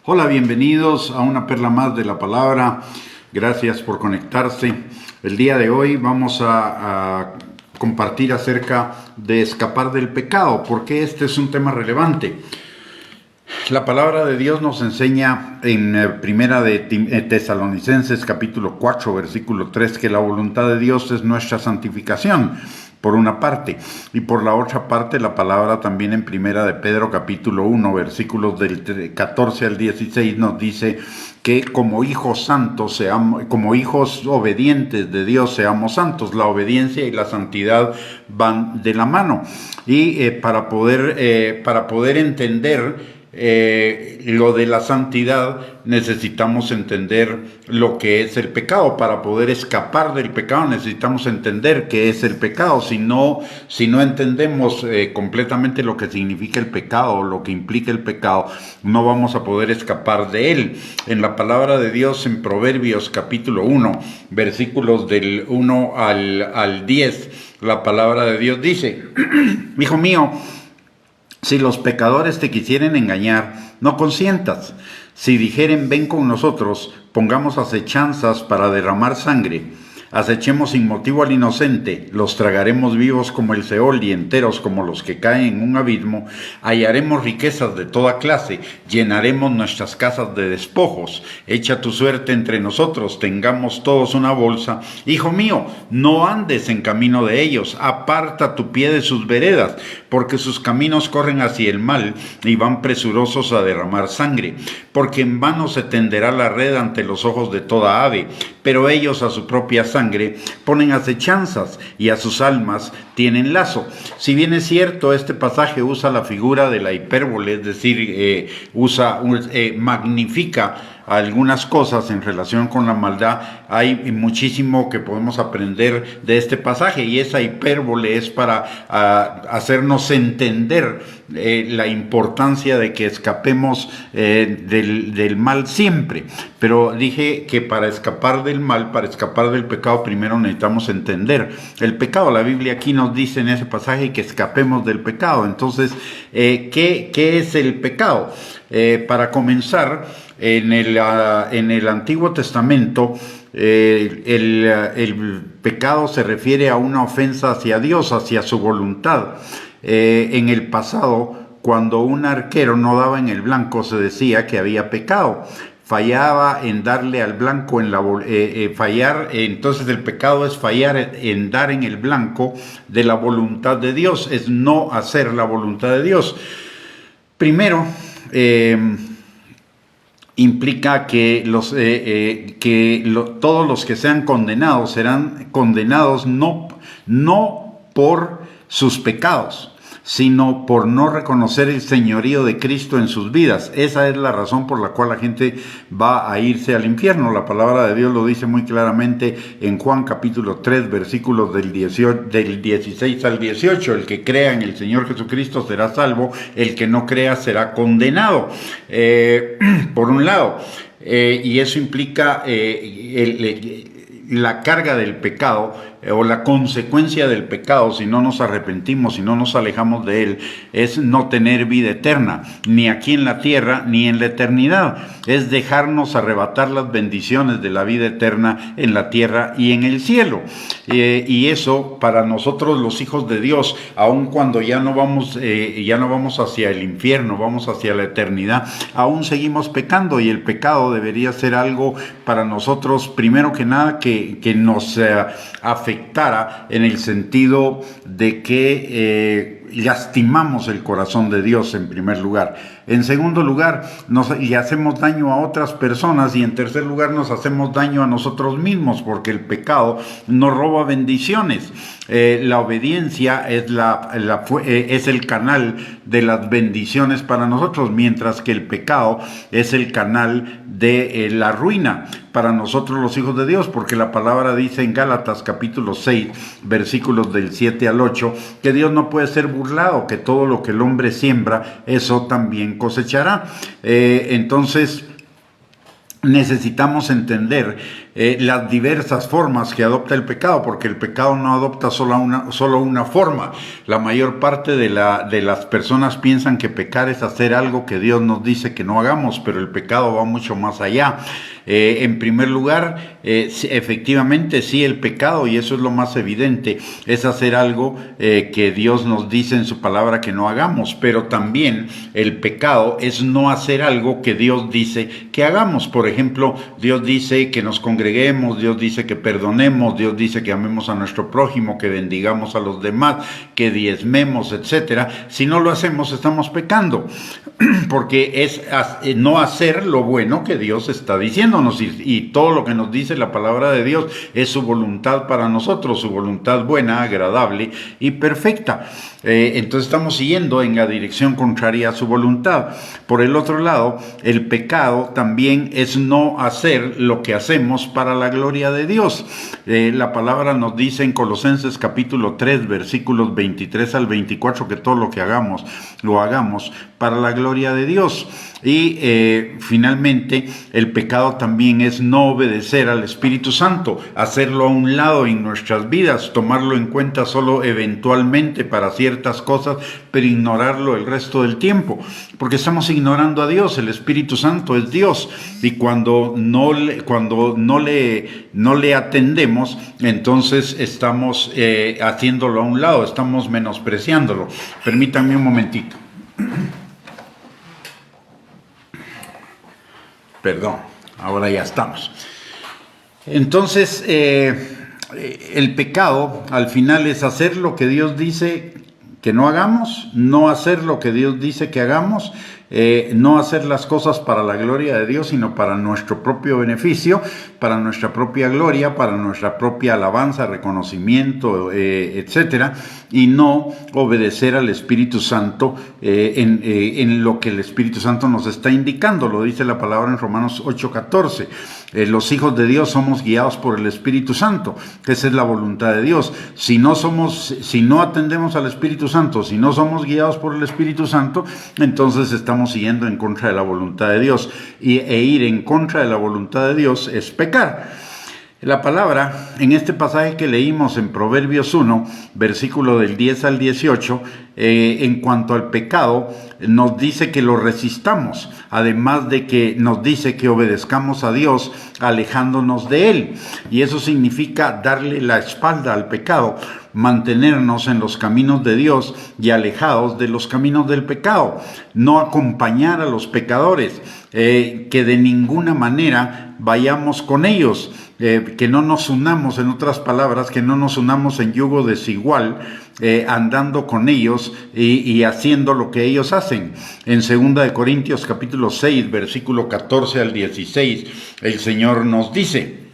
Hola, bienvenidos a una perla más de la palabra. Gracias por conectarse. El día de hoy vamos a compartir acerca de escapar del pecado, porque este es un tema relevante. La palabra de Dios nos enseña en Primera de Tesalonicenses capítulo 4 versículo 3 que la voluntad de Dios es nuestra santificación, por una parte, y por la otra parte la palabra también en Primera de Pedro capítulo 1 versículos del 14 al 16 nos dice que como hijos santos seamos, como hijos obedientes de Dios seamos santos. La obediencia y la santidad van de la mano, y para poder entender lo de la santidad necesitamos entender lo que es el pecado. Para poder escapar del pecado necesitamos entender qué es el pecado. Si no entendemos completamente lo que significa el pecado, lo que implica el pecado, no vamos a poder escapar de él. En la palabra de Dios, en Proverbios capítulo 1 versículos del 1 al 10, la palabra de Dios dice: Hijo mío, si los pecadores te quisieren engañar, no consientas. Si dijeren, ven con nosotros, pongamos acechanzas para derramar sangre. Acechemos sin motivo al inocente, los tragaremos vivos como el Seol y enteros como los que caen en un abismo. Hallaremos riquezas de toda clase, llenaremos nuestras casas de despojos. Echa tu suerte entre nosotros, tengamos todos una bolsa. Hijo mío, no andes en camino de ellos, aparta tu pie de sus veredas, porque sus caminos corren hacia el mal y van presurosos a derramar sangre. Porque en vano se tenderá la red ante los ojos de toda ave, pero ellos a su propia sangre ponen acechanzas y a sus almas tienen lazo. Si bien es cierto, este pasaje usa la figura de la hipérbole, es decir, magnifica algunas cosas en relación con la maldad, hay muchísimo que podemos aprender de este pasaje, y esa hipérbole es para hacernos entender la importancia de que escapemos del mal siempre. Pero dije que para escapar del mal, para escapar del pecado, primero necesitamos entender el pecado. La Biblia aquí nos dice en ese pasaje que escapemos del pecado. Entonces, ¿qué es el pecado? Para comenzar, en el Antiguo Testamento, el pecado se refiere a una ofensa hacia Dios, hacia su voluntad. En el pasado, cuando un arquero no daba en el blanco, se decía que había pecado. Fallaba en darle al blanco entonces el pecado es fallar en dar en el blanco de la voluntad de Dios, es no hacer la voluntad de Dios. Primero, implica que todos los que sean condenados serán condenados no por sus pecados, sino por no reconocer el señorío de Cristo en sus vidas. Esa es la razón por la cual la gente va a irse al infierno. La palabra de Dios lo dice muy claramente en Juan capítulo 3, versículos del 16 al 18. El que crea en el Señor Jesucristo será salvo, el que no crea será condenado. Por un lado, y eso implica la carga del pecado, o la consecuencia del pecado, si no nos arrepentimos, si no nos alejamos de él, es no tener vida eterna, ni aquí en la tierra, ni en la eternidad. Es dejarnos arrebatar las bendiciones de la vida eterna en la tierra y en el cielo. Y eso, para nosotros los hijos de Dios, aun cuando ya no vamos hacia el infierno, vamos hacia la eternidad, aún seguimos pecando, y el pecado debería ser algo para nosotros, primero que nada, que nos afectara en el sentido de que lastimamos el corazón de Dios en primer lugar. En segundo lugar, y hacemos daño a otras personas, y en tercer lugar nos hacemos daño a nosotros mismos, porque el pecado nos roba bendiciones. La obediencia es el canal de las bendiciones para nosotros, mientras que el pecado es el canal de la ruina para nosotros los hijos de Dios, porque la palabra dice en Gálatas capítulo 6, versículos del 7 al 8, que Dios no puede ser burlado, que todo lo que el hombre siembra, eso también cosechará. Entonces, necesitamos entender las diversas formas que adopta el pecado, porque el pecado no adopta solo una forma. La mayor parte de las personas piensan que pecar es hacer algo que Dios nos dice que no hagamos, pero el pecado va mucho más allá. En primer lugar, efectivamente sí, el pecado, y eso es lo más evidente, es hacer algo que Dios nos dice en su palabra que no hagamos, pero también el pecado es no hacer algo que Dios dice que hagamos. Por ejemplo, Dios dice que nos congreguemos, Dios dice que perdonemos, Dios dice que amemos a nuestro prójimo, que bendigamos a los demás, que diezmemos, etcétera. Si no lo hacemos, estamos pecando, porque es no hacer lo bueno que Dios está diciéndonos, y todo lo que nos dice la palabra de Dios es su voluntad para nosotros, su voluntad buena, agradable y perfecta. Entonces estamos siguiendo en la dirección contraria a su voluntad. Por el otro lado, el pecado también es no hacer lo que hacemos para la gloria de Dios. La palabra nos dice en Colosenses capítulo 3, versículos 23 al 24, que todo lo que hagamos, lo hagamos para la gloria de Dios. Y finalmente, el pecado también es no obedecer al Espíritu Santo, hacerlo a un lado en nuestras vidas, tomarlo en cuenta solo eventualmente para ciertas cosas, pero ignorarlo el resto del tiempo, porque estamos ignorando a Dios. El Espíritu Santo es Dios, y cuando no le atendemos, entonces estamos haciéndolo a un lado, estamos menospreciándolo. Permítanme un momentito. Perdón, ahora ya estamos. Entonces, el pecado al final es hacer lo que Dios dice que no hagamos, no hacer lo que Dios dice que hagamos, no hacer las cosas para la gloria de Dios, sino para nuestro propio beneficio, para nuestra propia gloria, para nuestra propia alabanza, reconocimiento, etcétera, y no obedecer al Espíritu Santo en lo que el Espíritu Santo nos está indicando. Lo dice la palabra en Romanos 8:14. Los hijos de Dios somos guiados por el Espíritu Santo. Esa es la voluntad de Dios. Si no atendemos al Espíritu Santo, si no somos guiados por el Espíritu Santo, entonces estamos siguiendo en contra de la voluntad de Dios. E ir en contra de la voluntad de Dios es pecar. La palabra, en este pasaje que leímos en Proverbios 1, versículo del 10 al 18, en cuanto al pecado, nos dice que lo resistamos, además de que nos dice que obedezcamos a Dios alejándonos de Él. Y eso significa darle la espalda al pecado, mantenernos en los caminos de Dios y alejados de los caminos del pecado, no acompañar a los pecadores, que de ninguna manera vayamos con ellos, que no nos unamos, en otras palabras, que no nos unamos en yugo desigual, andando con ellos y haciendo lo que ellos hacen. En 2 Corintios capítulo 6, versículo 14 al 16, el Señor nos dice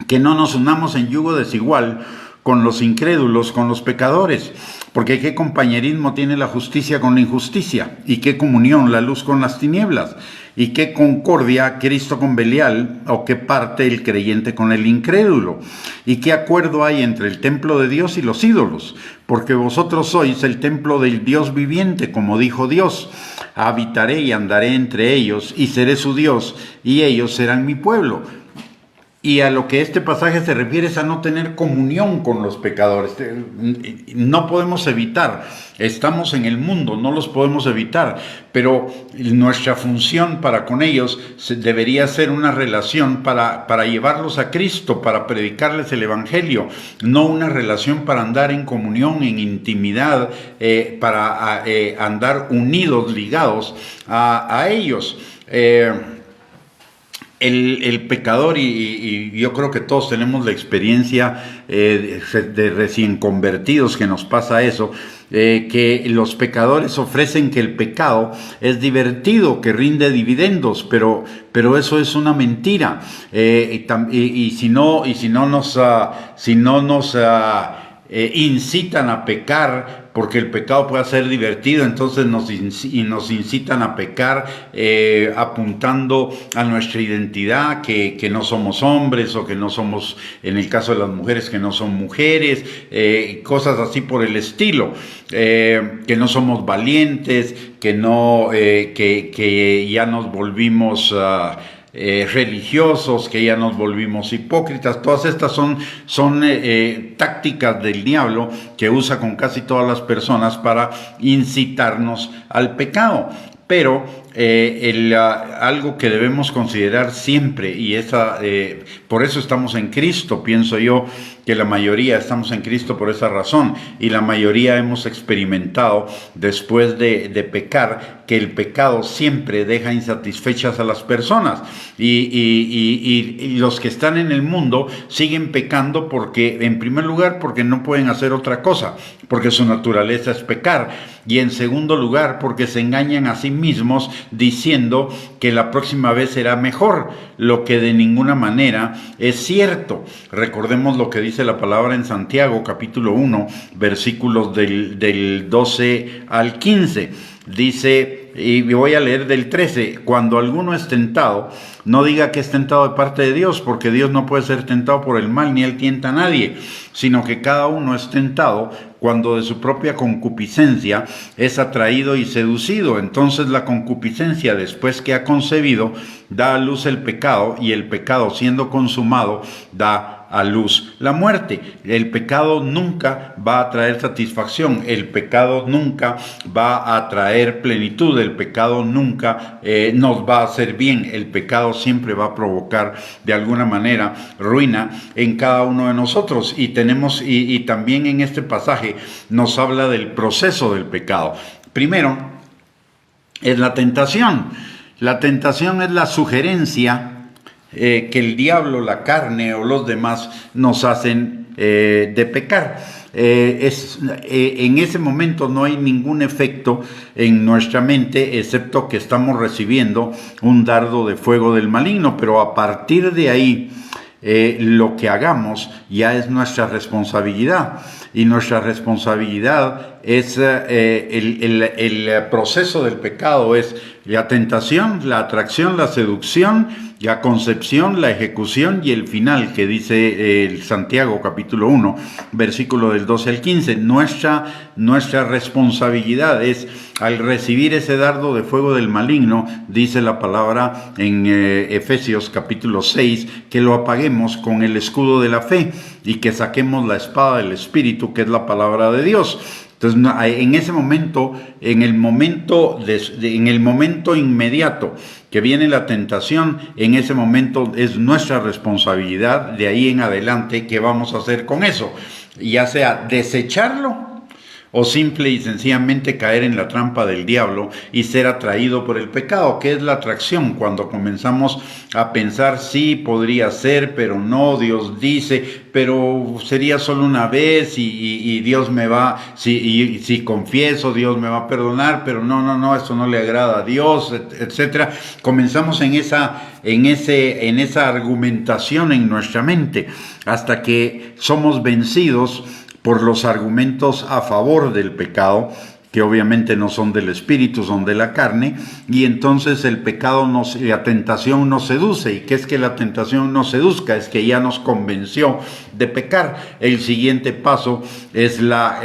que no nos unamos en yugo desigual con los incrédulos, con los pecadores, porque qué compañerismo tiene la justicia con la injusticia, y qué comunión la luz con las tinieblas, y qué concordia Cristo con Belial, o qué parte el creyente con el incrédulo, y qué acuerdo hay entre el templo de Dios y los ídolos, porque vosotros sois el templo del Dios viviente, como dijo Dios: habitaré y andaré entre ellos, y seré su Dios, y ellos serán mi pueblo. Y a lo que este pasaje se refiere es a no tener comunión con los pecadores. No podemos evitar, estamos en el mundo, no los podemos evitar, pero nuestra función para con ellos debería ser una relación para llevarlos a Cristo, para predicarles el Evangelio, no una relación para andar en comunión, en intimidad, para andar unidos, ligados a ellos. El pecador, y yo creo que todos tenemos la experiencia de recién convertidos que nos pasa eso, que los pecadores ofrecen que el pecado es divertido, que rinde dividendos, pero eso es una mentira. Y si no nos incitan a pecar, porque el pecado puede ser divertido, entonces nos incitan a pecar apuntando a nuestra identidad, que no somos hombres, o que no somos, en el caso de las mujeres, que no son mujeres, cosas así por el estilo, que no somos valientes, que ya nos volvimos religiosos, que ya nos volvimos hipócritas. Todas estas son tácticas del diablo que usa con casi todas las personas para incitarnos al pecado. Pero algo que debemos considerar siempre, y por eso estamos en Cristo, pienso yo que la mayoría estamos en Cristo por esa razón, y la mayoría hemos experimentado después de pecar, que el pecado siempre deja insatisfechas a las personas, y los que están en el mundo siguen pecando porque, en primer lugar, porque no pueden hacer otra cosa, porque su naturaleza es pecar, y en segundo lugar, porque se engañan a sí mismos diciendo que la próxima vez será mejor, lo que de ninguna manera es cierto. Recordemos lo que dice la palabra en Santiago, capítulo 1, versículos del 12 al 15. Dice, y voy a leer del 13, cuando alguno es tentado, no diga que es tentado de parte de Dios, porque Dios no puede ser tentado por el mal, ni él tienta a nadie, sino que cada uno es tentado cuando de su propia concupiscencia es atraído y seducido. Entonces la concupiscencia, después que ha concebido, da a luz el pecado, y el pecado, siendo consumado, da a luz la muerte. El pecado nunca va a traer satisfacción, el pecado nunca va a traer plenitud, el pecado nunca nos va a hacer bien, el pecado siempre va a provocar de alguna manera ruina en cada uno de nosotros. Y también en este pasaje nos habla del proceso del pecado. Primero es la tentación. La tentación es la sugerencia que el diablo, la carne o los demás nos hacen de pecar. En ese momento no hay ningún efecto en nuestra mente, excepto que estamos recibiendo un dardo de fuego del maligno, pero a partir de ahí lo que hagamos ya es nuestra responsabilidad, y nuestra responsabilidad es el proceso del pecado, es la tentación, la atracción, la seducción, la concepción, la ejecución y el final, que dice el Santiago capítulo 1, versículo del 12 al 15. Nuestra responsabilidad es, al recibir ese dardo de fuego del maligno, dice la palabra en Efesios capítulo 6, que lo apaguemos con el escudo de la fe y que saquemos la espada del Espíritu, que es la palabra de Dios. Entonces, en ese momento, en el momento inmediato que viene la tentación, en ese momento es nuestra responsabilidad, de ahí en adelante, ¿qué vamos a hacer con eso? Ya sea desecharlo, o simple y sencillamente caer en la trampa del diablo y ser atraído por el pecado. ¿Qué es la atracción? Cuando comenzamos a pensar, sí, podría ser, pero no, Dios dice, pero sería solo una vez y Dios me va, si confieso, Dios me va a perdonar, pero no, eso no le agrada a Dios, etcétera. Comenzamos en esa argumentación en nuestra mente, hasta que somos vencidos por los argumentos a favor del pecado, que obviamente no son del espíritu, son de la carne, y entonces el pecado la tentación nos seduce. ¿Y qué es que la tentación nos seduzca? Es que ya nos convenció de pecar. El siguiente paso es la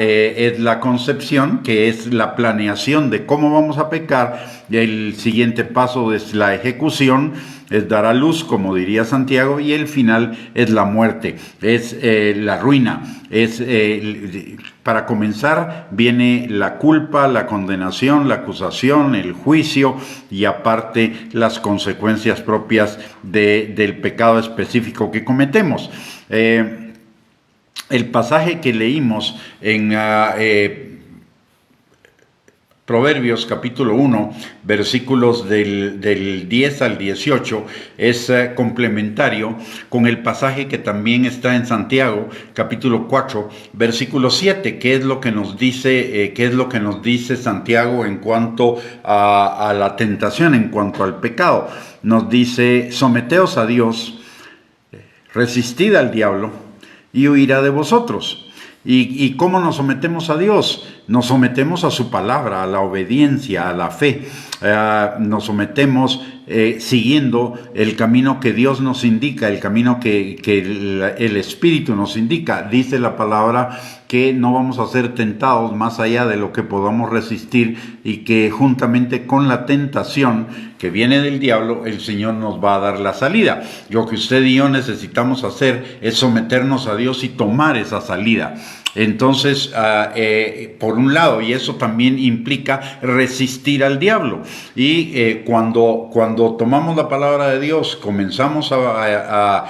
concepción, que es la planeación de cómo vamos a pecar. El siguiente paso es la ejecución, es dar a luz, como diría Santiago, y el final es la muerte, es la ruina. Para comenzar viene la culpa, la condenación, la acusación, el juicio, y aparte las consecuencias propias del pecado específico que cometemos. El pasaje que leímos en Proverbios capítulo 1, versículos del 10 al 18, es complementario con el pasaje que también está en Santiago capítulo 4, versículo 7, que es lo que nos dice Santiago en cuanto a la tentación, en cuanto al pecado. Nos dice: someteos a Dios, resistid al diablo y huirá de vosotros. ¿Y cómo nos sometemos a Dios? Nos sometemos a su palabra, a la obediencia, a la fe. Nos sometemos siguiendo el camino que Dios nos indica, el camino que el Espíritu nos indica. Dice la palabra que que no vamos a ser tentados más allá de lo que podamos resistir, y que juntamente con la tentación que viene del diablo, el Señor nos va a dar la salida. Lo que usted y yo necesitamos hacer es someternos a Dios y tomar esa salida. Entonces, por un lado, y eso también implica resistir al diablo. Y cuando tomamos la palabra de Dios, comenzamos a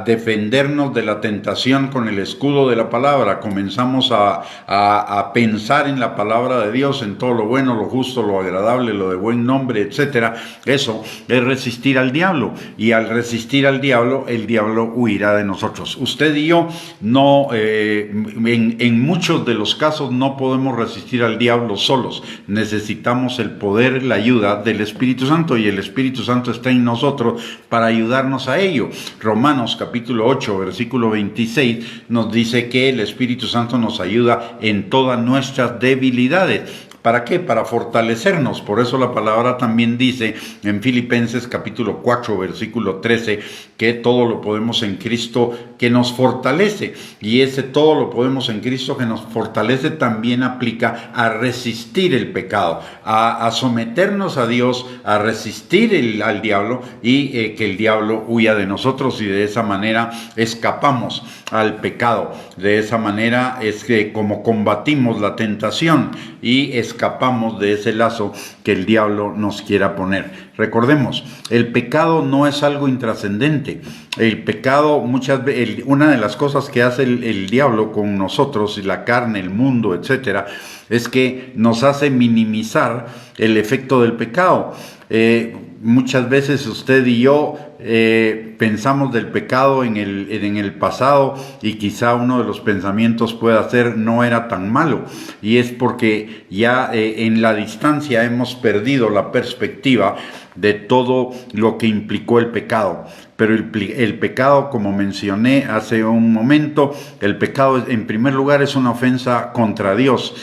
defendernos de la tentación con el escudo de la palabra, comenzamos a pensar en la palabra de Dios, en todo lo bueno, lo justo, lo agradable, lo de buen nombre, etcétera. Eso es resistir al diablo, y al resistir al diablo, el diablo huirá de nosotros. Usted y yo no, en muchos de los casos no podemos resistir al diablo solos. Necesitamos el poder, la ayuda del Espíritu Santo, y el Espíritu Santo está en nosotros para ayudarnos a ello. Romanos capítulo 8, versículo 26 nos dice que el Espíritu Santo nos ayuda en todas nuestras debilidades. ¿Para qué? Para fortalecernos. Por eso la palabra también dice en Filipenses capítulo 4, versículo 13, que todo lo podemos en Cristo que nos fortalece. Y ese todo lo podemos en Cristo que nos fortalece también aplica a resistir el pecado, a someternos a Dios, a resistir al diablo, y que el diablo huya de nosotros, y de esa manera escapamos al pecado. De esa manera es que como combatimos la tentación y escapamos de ese lazo que el diablo nos quiera poner. Recordemos, el pecado no es algo intrascendente. El pecado, una de las cosas que hace el diablo con nosotros, y la carne, el mundo, etcétera, es que nos hace minimizar el efecto del pecado. Muchas veces usted y yo pensamos del pecado en el pasado, y quizá uno de los pensamientos pueda ser: no era tan malo, y es porque ya en la distancia hemos perdido la perspectiva de todo lo que implicó el pecado. Pero el pecado, como mencioné hace un momento, el pecado en primer lugar es una ofensa contra Dios,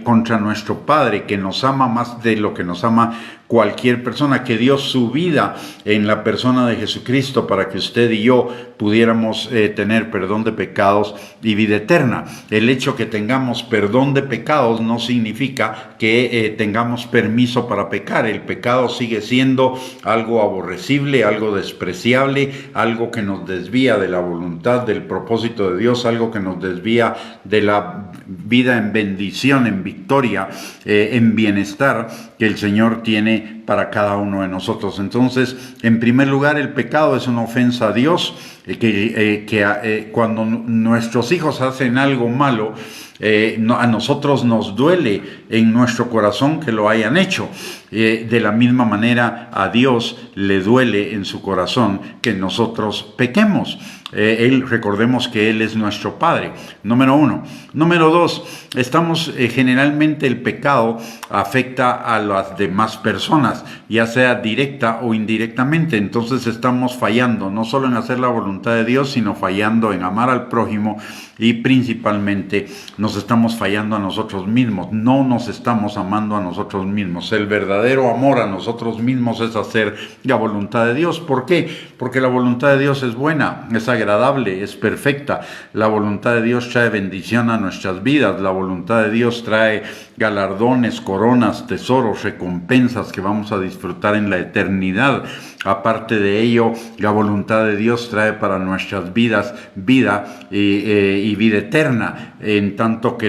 contra nuestro Padre, que nos ama más de lo que nos ama cualquier persona, que dio su vida en la persona de Jesucristo para que usted y yo pudiéramos tener perdón de pecados y vida eterna. El hecho que tengamos perdón de pecados no significa que tengamos permiso para pecar. El pecado sigue siendo algo aborrecible, algo despreciable, algo que nos desvía de la voluntad, del propósito de Dios, algo que nos desvía de la vida en bendición, en victoria, en bienestar que el Señor tiene para cada uno de nosotros. Entonces, en primer lugar, el pecado es una ofensa a Dios, cuando nuestros hijos hacen algo malo, a nosotros nos duele en nuestro corazón que lo hayan hecho. De la misma manera, a Dios le duele en su corazón que nosotros pequemos. Recordemos que Él es nuestro Padre, número uno. Número dos, generalmente el pecado afecta a las demás personas, ya sea directa o indirectamente. Entonces estamos fallando no solo en hacer la voluntad de Dios, sino fallando en amar al prójimo, y principalmente nos estamos fallando a nosotros mismos. No nos estamos amando a nosotros mismos. El verdadero amor a nosotros mismos es hacer la voluntad de Dios. ¿Por qué? Porque la voluntad de Dios es buena, es agradable, es perfecta. La voluntad de Dios trae bendición a nuestras vidas. La voluntad de Dios trae galardones, coronas, tesoros, recompensas que vamos a disfrutar en la eternidad. Aparte de ello, la voluntad de Dios trae para nuestras vidas vida y vida eterna, en tanto que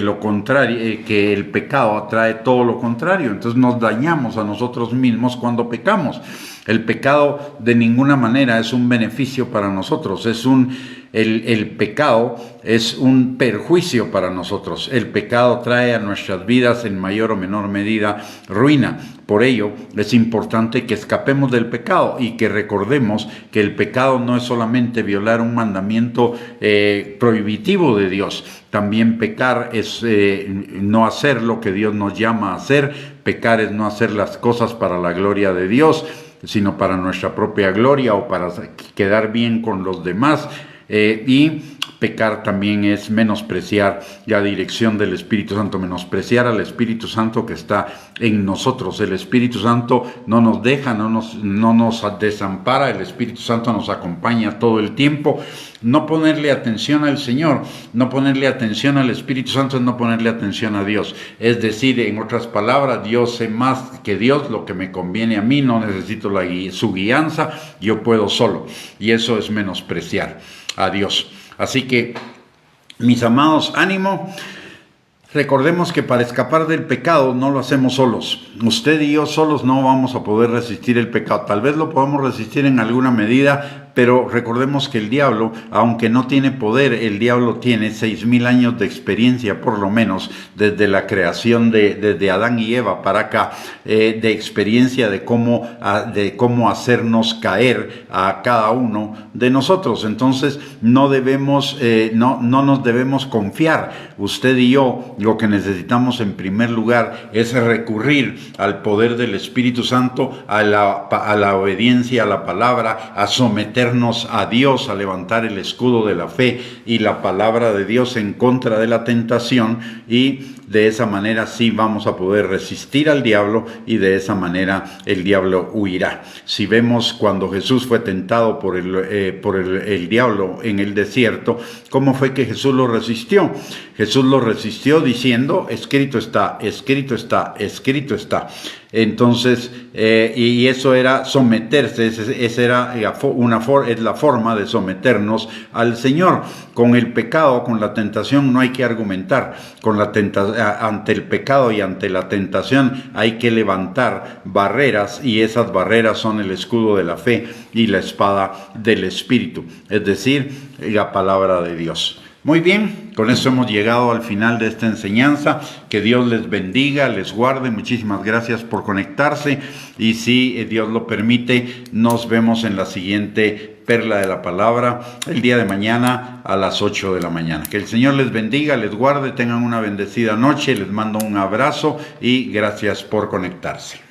que el pecado trae todo lo contrario. Entonces nos dañamos a nosotros mismos cuando pecamos. El pecado de ninguna manera es un beneficio para nosotros, el pecado es un perjuicio para nosotros. El pecado trae a nuestras vidas en mayor o menor medida ruina. Por ello es importante que escapemos del pecado y que recordemos que el pecado no es solamente violar un mandamiento prohibitivo de Dios. También pecar es no hacer lo que Dios nos llama a hacer. Pecar es no hacer las cosas para la gloria de Dios, sino para nuestra propia gloria o para quedar bien con los demás. Y pecar también es menospreciar la dirección del Espíritu Santo, menospreciar al Espíritu Santo que está en nosotros. El Espíritu Santo no nos deja, no nos desampara, el Espíritu Santo nos acompaña todo el tiempo. No ponerle atención al Señor, no ponerle atención al Espíritu Santo es no ponerle atención a Dios. Es decir, en otras palabras, yo sé más que Dios, lo que me conviene a mí, no necesito su guianza, yo puedo solo. Y eso es menospreciar a Dios. Así que, mis amados, ánimo. Recordemos que para escapar del pecado no lo hacemos solos. Usted y yo solos no vamos a poder resistir el pecado. Tal vez lo podamos resistir en alguna medida, pero recordemos que el diablo, aunque no tiene poder, el diablo tiene 6,000 años de experiencia, por lo menos, desde la creación desde Adán y Eva para acá, de experiencia de cómo hacernos caer a cada uno de nosotros. Entonces, no nos debemos confiar. Usted y yo, lo que necesitamos en primer lugar es recurrir al poder del Espíritu Santo, a la obediencia a la palabra, a someternos a Dios, a levantar el escudo de la fe y la palabra de Dios en contra de la tentación, y de esa manera sí vamos a poder resistir al diablo y de esa manera el diablo huirá. Si vemos cuando Jesús fue tentado por el diablo en el desierto, ¿cómo fue que Jesús lo resistió? Jesús lo resistió diciendo, escrito está, escrito está, escrito está. Entonces, y eso era someterse, esa era es la forma de someternos al Señor. Con el pecado, con la tentación, no hay que argumentar. Ante el pecado y ante la tentación hay que levantar barreras, y esas barreras son el escudo de la fe y la espada del Espíritu, es decir, la palabra de Dios. Muy bien, con eso hemos llegado al final de esta enseñanza. Que Dios les bendiga, les guarde. Muchísimas gracias por conectarse. Y si Dios lo permite, nos vemos en la siguiente perla de la palabra el día de mañana a las 8 de la mañana. Que el Señor les bendiga, les guarde, tengan una bendecida noche. Les mando un abrazo y gracias por conectarse.